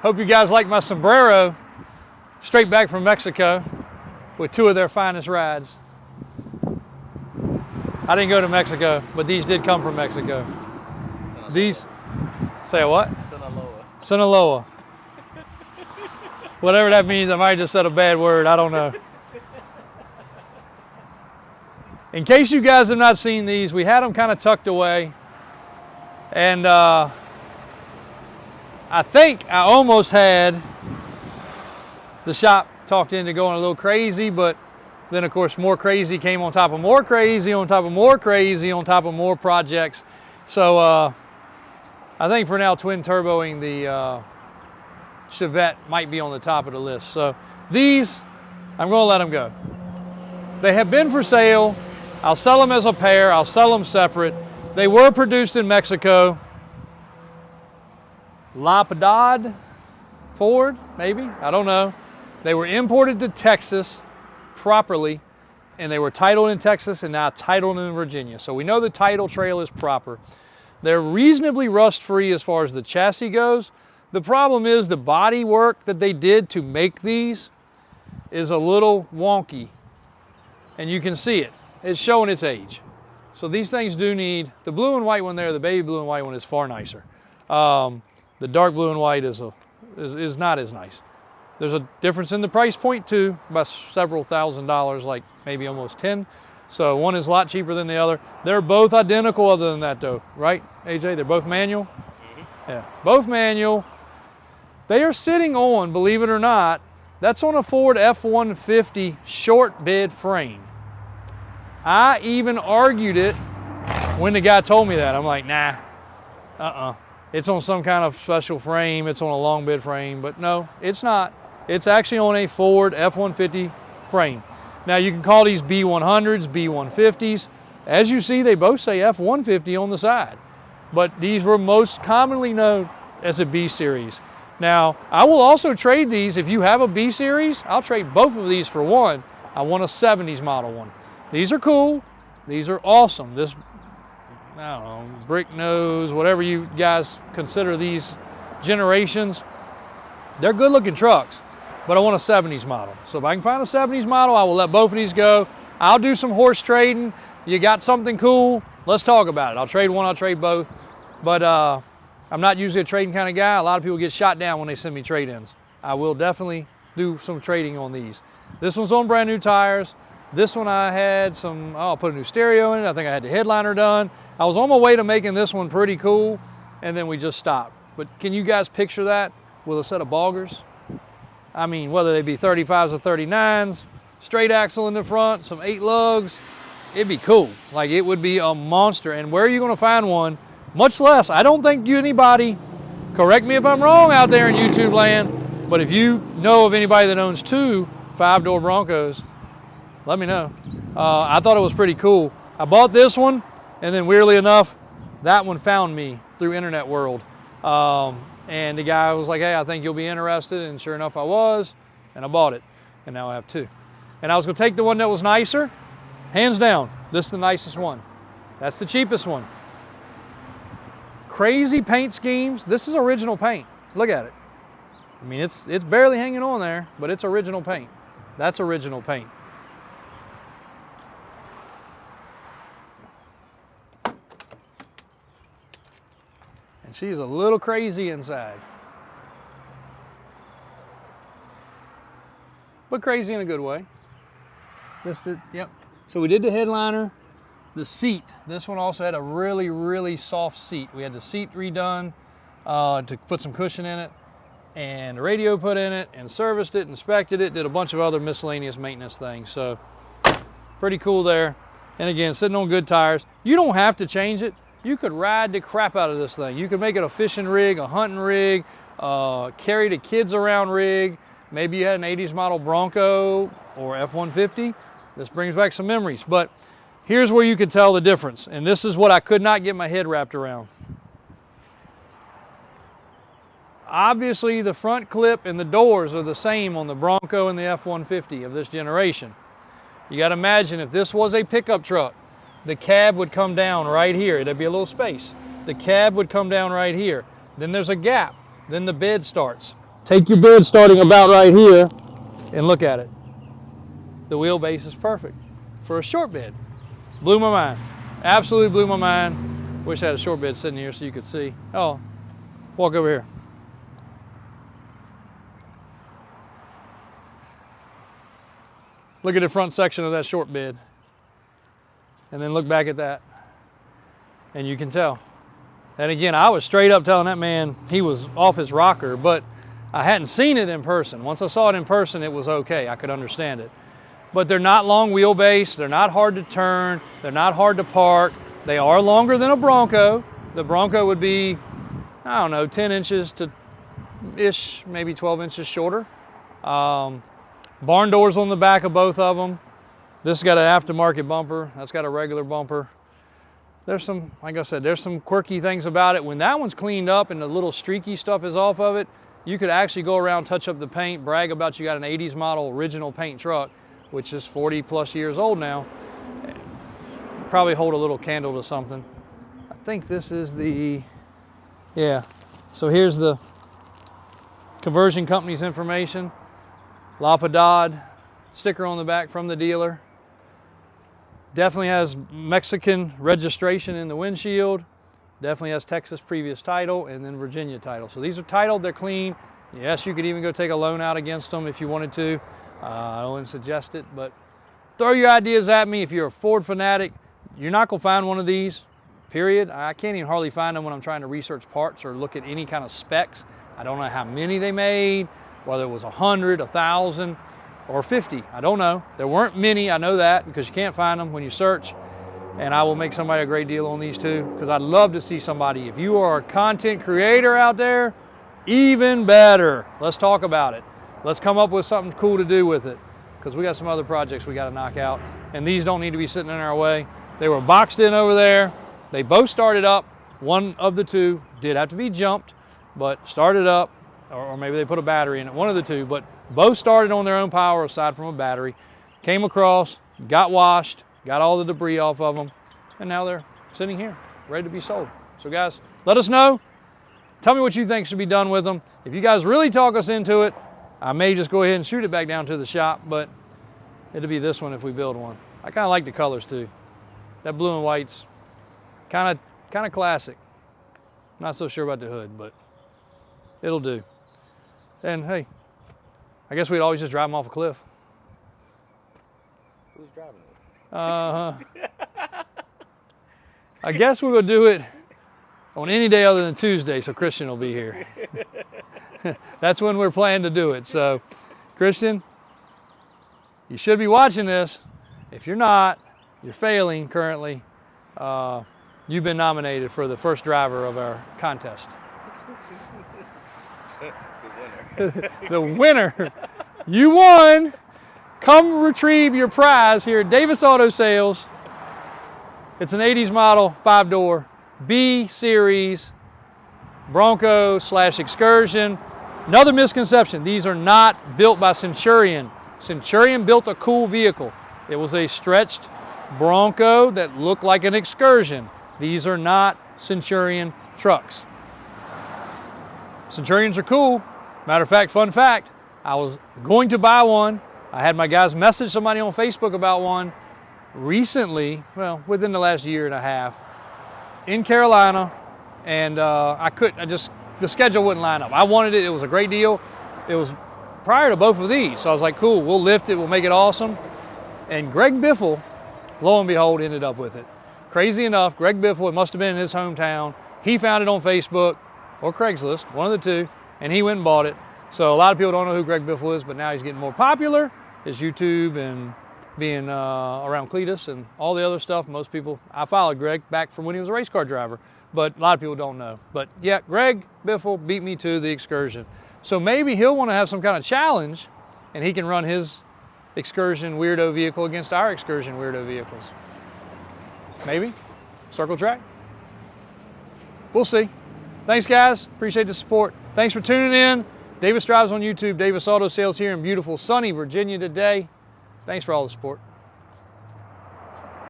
Hope you guys like my sombrero. Straight back from Mexico with two of their finest rides. I didn't go to Mexico, but these did come from Mexico. Sinaloa. These, say what? Sinaloa. Sinaloa. Whatever that means, I might have just said a bad word, I don't know. In case you guys have not seen these, we had them kind of tucked away. And I think I almost had the shop talked into going a little crazy, but then of course more crazy came on top of more crazy, on top of more crazy, on top of more projects. So I think for now twin turboing the Chevette might be on the top of the list. So these, I'm going to let them go. They have been for sale. I'll sell them as a pair. I'll sell them separate. They were produced in Mexico. La Piedad Ford, maybe? I don't know. They were imported to Texas properly, and they were titled in Texas and now titled in Virginia. So we know the title trail is proper. They're reasonably rust-free as far as the chassis goes. The problem is the body work that they did to make these is a little wonky, and you can see it. It's showing its age. So these things do need, the blue and white one there, the baby blue and white one is far nicer. The dark blue and white is not as nice. There's a difference in the price point too, by several $1,000s, like maybe almost 10. So one is a lot cheaper than the other. They're both identical other than that though, right, AJ? They're both manual? Mm-hmm. Yeah, both manual. They are sitting on, believe it or not, that's on a Ford F-150 short bed frame. I even argued it when the guy told me that. I'm like, nah, it's on some kind of special frame. It's on a long bed frame, but no, it's not. It's actually on a Ford F-150 frame. Now you can call these B100s, B150s. As you see, they both say F-150 on the side, but these were most commonly known as a B series. Now, I will also trade these. If you have a B series, I'll trade both of these for one. I want a 70s model one. These are cool. These are awesome. This, I don't know, brick nose, whatever you guys consider these generations, they're good looking trucks, but I want a 70s model. So if I can find a 70s model, I will let both of these go. I'll do some horse trading. You got something cool, let's talk about it. I'll trade one, I'll trade both. But I'm not usually a trading kind of guy. A lot of people get shot down when they send me trade-ins. I will definitely do some trading on these. This one's on brand new tires. This one I had some, I'll put a new stereo in it. I think I had the headliner done. I was on my way to making this one pretty cool, and then we just stopped. But can you guys picture that with a set of boggers? I mean, whether they be 35s or 39s, straight axle in the front, some 8 lugs, it'd be cool. Like, it would be a monster. And where are you gonna find one? Much less, I don't think anybody, correct me if I'm wrong out there in YouTube land, but if you know of anybody that owns 2 5-door Broncos, let me know. I thought it was pretty cool. I bought this one, and then weirdly enough, that one found me through Internet World. And the guy was like, hey, I think you'll be interested, and sure enough I was, and I bought it, and now I have 2. And I was gonna take the one that was nicer, hands down, this is the nicest one. That's the cheapest one. Crazy paint schemes, this is original paint, look at it. I mean, it's barely hanging on there, but it's original paint. That's original paint. And she's a little crazy inside. But crazy in a good way. Yep. So we did the headliner. The seat, this one also had a really, really soft seat. We had the seat redone to put some cushion in it, and the radio put in it, and serviced it, inspected it, did a bunch of other miscellaneous maintenance things. So pretty cool there. And again, sitting on good tires. You don't have to change it. You could ride the crap out of this thing. You could make it a fishing rig, a hunting rig, carry the kids around rig. Maybe you had an 80s model Bronco or F-150. This brings back some memories. But here's where you can tell the difference. And this is what I could not get my head wrapped around. Obviously, the front clip and the doors are the same on the Bronco and the F-150 of this generation. You got to imagine if this was a pickup truck, the cab would come down right here. There'd be a little space. The cab would come down right here. Then there's a gap. Then the bed starts. take your bed starting about right here and look at it. The wheelbase is perfect for a short bed. Blew my mind. Absolutely blew my mind. Wish I had a short bed sitting here so you could see. Oh, walk over here. Look at the front section of that short bed. And then look back at that. And you can tell. And again, I was straight up telling that man he was off his rocker, but I hadn't seen it in person. Once I saw it in person, it was okay. I could understand it. But they're not long wheelbase. They're not hard to turn. They're not hard to park. They are longer than a Bronco. The Bronco would be, I don't know, 10 inches to ish, maybe 12 inches shorter. Barn doors on the back of both of them. This has got an aftermarket bumper. That's got a regular bumper. There's some, like I said, there's some quirky things about it. When that one's cleaned up and the little streaky stuff is off of it, you could actually go around, touch up the paint, brag about you got an 80s model original paint truck, which is 40 plus years old now. Probably hold a little candle to something. I think this is the, yeah. So here's the conversion company's information. La Piedad sticker on the back from the dealer. Definitely has Mexican registration in the windshield. Definitely has Texas previous title and then Virginia title. So these are titled, they're clean. Yes, you could even go take a loan out against them if you wanted to. I don't suggest it, but throw your ideas at me. If you're a Ford fanatic, you're not gonna find one of these, period. I can't even hardly find them when I'm trying to research parts or look at any kind of specs. I don't know how many they made, whether it was 100, 1,000, or 50. I don't know. There weren't many, I know that, because you can't find them when you search. And I will make somebody a great deal on these too, because I'd love to see somebody. If you are a content creator out there, even better. Let's talk about it. Let's come up with something cool to do with it, because we got some other projects we got to knock out, and these don't need to be sitting in our way. They were boxed in over there. They both started up. One of the two did have to be jumped, but started up, or maybe they put a battery in it, one of the two, but both started on their own power aside from a battery. Came across, got washed, got all the debris off of them, and now they're sitting here, ready to be sold. So guys, let us know. Tell me what you think should be done with them. If you guys really talk us into it, I may just go ahead and shoot it back down to the shop, but it'll be this one if we build one. I kind of like the colors too. That blue and white's kind of classic. Not so sure about the hood, but it'll do. And hey, I guess we'd always just drive them off a cliff. Who's driving it? I guess we will do it on any day other than Tuesday, so Christian will be here. That's when we're planning to do it. So, Christian, you should be watching this. If you're not, you're failing currently. You've been nominated for the first driver of our contest. The winner. The winner. You won. Come retrieve your prize here at Davis Auto Sales. It's an 80s model, 5-door, B series, Bronco / Excursion. Another misconception, these are not built by Centurion. Centurion built a cool vehicle. It was a stretched Bronco that looked like an Excursion. These are not Centurion trucks. Centurions are cool. Matter of fact, fun fact, I was going to buy one. I had my guys message somebody on Facebook about one recently, well, within the last year and a half, in Carolina, and the schedule wouldn't line up. I wanted it, it was a great deal. It was prior to both of these, so I was like, cool, we'll lift it, we'll make it awesome. And Greg Biffle, lo and behold, ended up with it. Crazy enough, Greg Biffle, it must have been in his hometown. He found it on Facebook or Craigslist, one of the two, and he went and bought it. So a lot of people don't know who Greg Biffle is, but now he's getting more popular. His YouTube and being around Cletus and all the other stuff. Most people, I followed Greg back from when he was a race car driver, but a lot of people don't know. But yeah, Greg Biffle beat me to the Excursion. So maybe he'll want to have some kind of challenge and he can run his Excursion weirdo vehicle against our Excursion weirdo vehicles. Maybe, circle track. We'll see. Thanks guys, appreciate the support. Thanks for tuning in. Davis Drives on YouTube, Davis Auto Sales here in beautiful sunny Virginia today. Thanks for all the support.